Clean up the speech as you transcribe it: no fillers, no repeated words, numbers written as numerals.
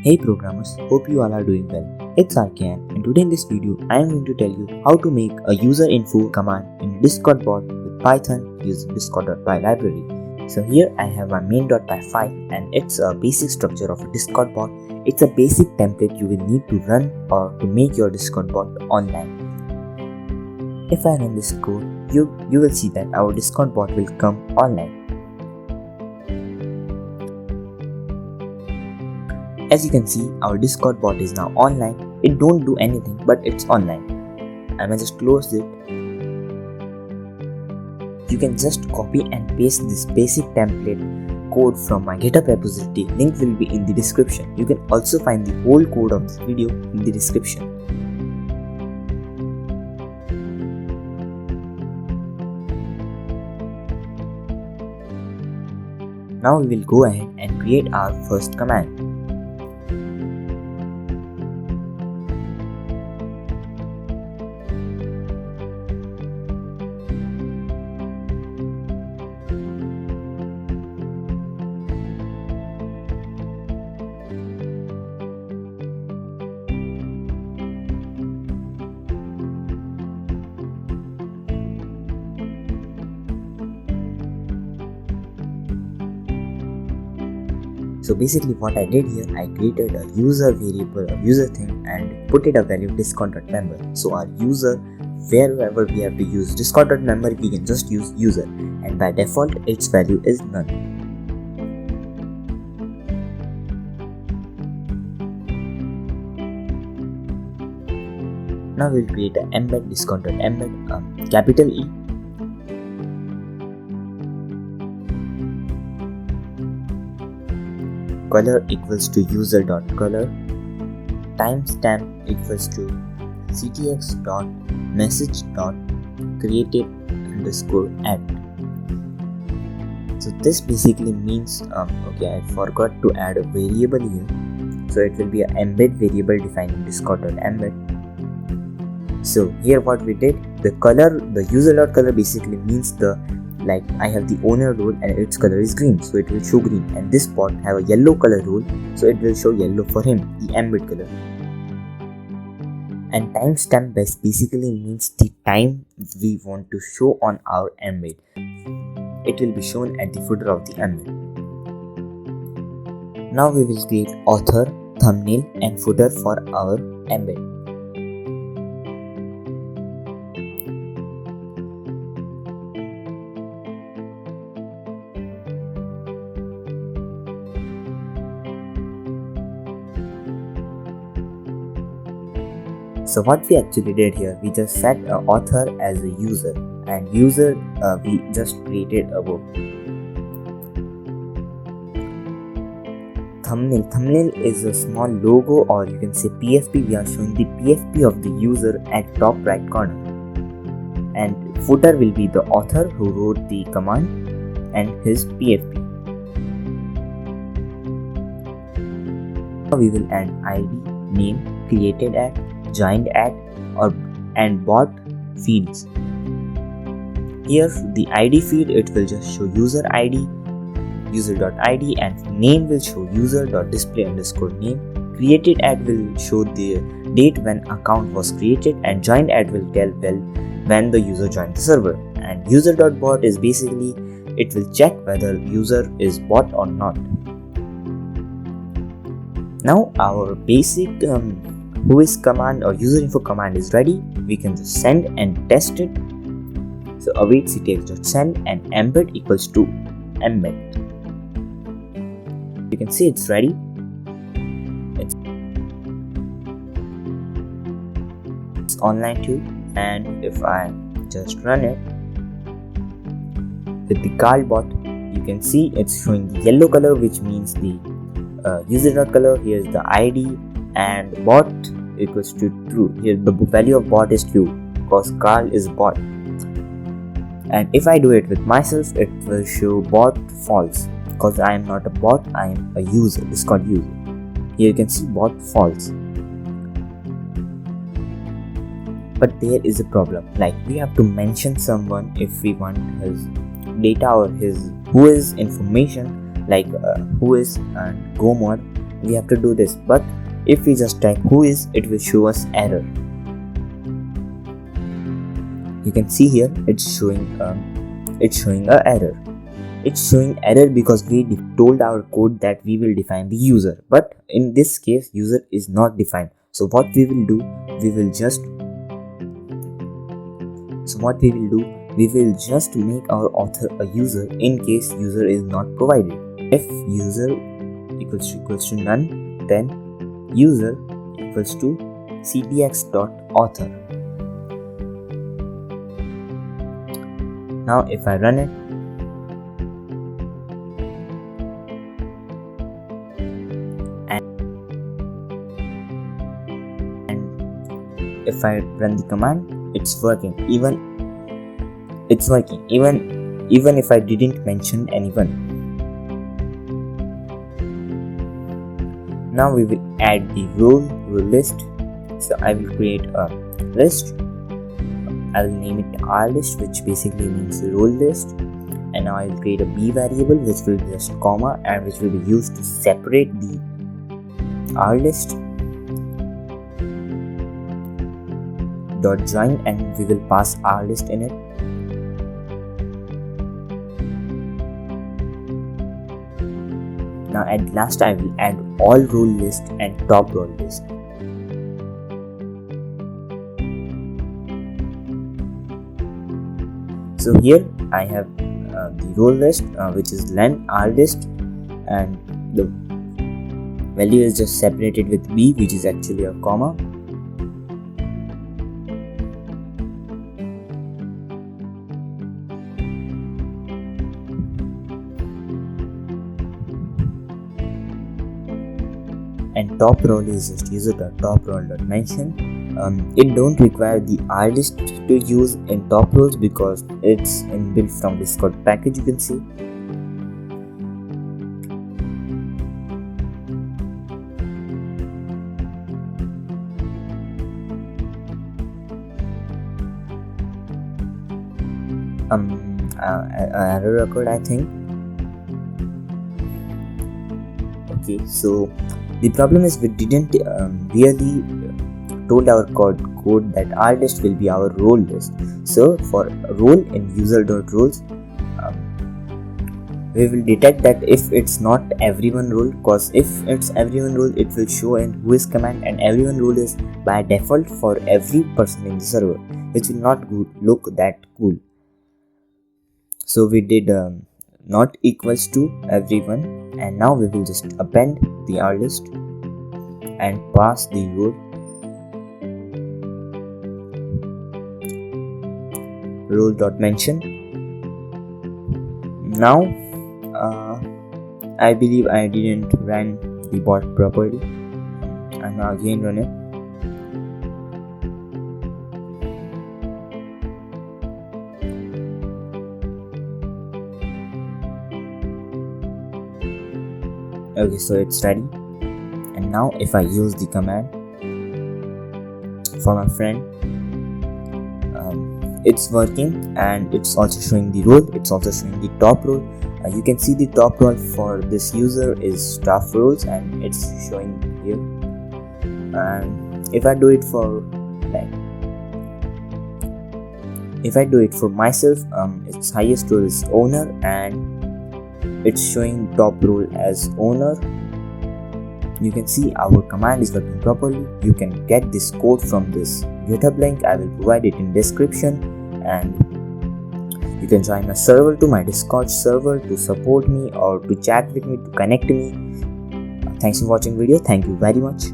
Hey programmers, hope you all are doing well. It's Arkan, and today in this video I am going to tell you how to make a userinfo command in Discord bot with Python using discord.py library. So here I have my main.py file and it's a basic structure of a Discord bot. It's a basic template you will need to run or to make your Discord bot online. If I run this code, you will see that our Discord bot will come online. As you can see, our Discord bot is now online. It don't do anything, but it's online. I may just close it. You can just copy and paste this basic template code from my GitHub repository. Link will be in the description. You can also find the whole code of this video in the description. Now we will go ahead and create our first command. So basically what I did here, I created a user variable, a user thing, and put it a value discord.member. So our user, wherever we have to use discord.member, we can just use user, and by default its value is none. Now we'll create an embed discord.embed, capital E. Color equals to user.color, timestamp equals to ctx.message.created_add. So this basically means okay, I forgot to add a variable here, so it will be an embed variable defined in discord.embed. So here what we did, the color, the user.color basically means like I have the owner role and its color is green, so it will show green, and this bot have a yellow color role, so it will show yellow for him, the embed color. And timestamp basically means the time we want to show on our embed. It will be shown at the footer of the embed. Now we will create author, thumbnail and footer for our embed. So what we actually did here, we just set author as a user, and user we just created a book. Thumbnail is a small logo, or you can say PFP. We are showing the PFP of the user at top right corner. And footer will be the author who wrote the command and his PFP. Now we will add ID, name, created at, joined at, and bot fields. Here the ID field, it will just show user ID, user.id, and name will show user.display_name. Created at will show the date when account was created, and joined at will tell when the user joined the server. And user.bot is basically, it will check whether user is bot or not. Now our basic whois command or userinfo command is ready. We can just send and test it. So await ctx.send and embed equals to embed. You can see it's ready. It's online too, and if I just run it with the Carl bot, you can see it's showing the yellow color, which means the user.color. Here's the ID, and bot equals to true. Here the value of bot is true because Carl is bot. And if I do it with myself, it will show bot false because I am not a bot, I am a user, Discord user. Here you can see bot false. But there is a problem, like we have to mention someone if we want his data or his whois information, like whois and go mod. we have to do this. But if we just type whois, it will show us error. You can see here it's showing a error. It's showing error because we told our code that we will define the user, but in this case user is not defined. So what we will do, we will just make our author a user in case user is not provided. If user equals to none, then user equals to ctx.author. Now if I run it, and if I run the command, it's working. Even if I didn't mention anyone. Now we will add the role list. So I will create a list. I will name it R list, which basically means role list. And now I will create a b variable, which will be just comma, and which will be used to separate the R list. Dot join, and we will pass R list in it. Now at last I will add all role list and top role list. So here I have the role list, which is len R list, and the value is just separated with b, which is actually a comma. And top role is just user.toprole.mention. It don't require the R list to use in top roles because it's inbuilt from Discord package, you can see. Error occurred, I think. Okay, so the problem is we didn't really told our code that R list will be our role list. So for role in user.roles, we will detect that if it's not everyone role, because if it's everyone role, it will show in whois command, and everyone role is by default for every person in the server, which will not look that cool. So we did not equals to everyone, and now we will just append the R list and pass the role.mention. Now I believe I didn't run the bot properly. I'm now again run it. Okay, so it's ready. And now if I use the command for my friend, it's working, and it's also showing the role, it's also showing the top role. You can see the top role for this user is staff roles, and it's showing here. And if I do it for myself, its highest role is owner, and it's showing top role as owner. You can see our command is working properly. You can get this code from this GitHub link. I will provide it in description, and you can join a server to my Discord server to support me or to chat with me, to connect me. Thanks for watching video. Thank you very much.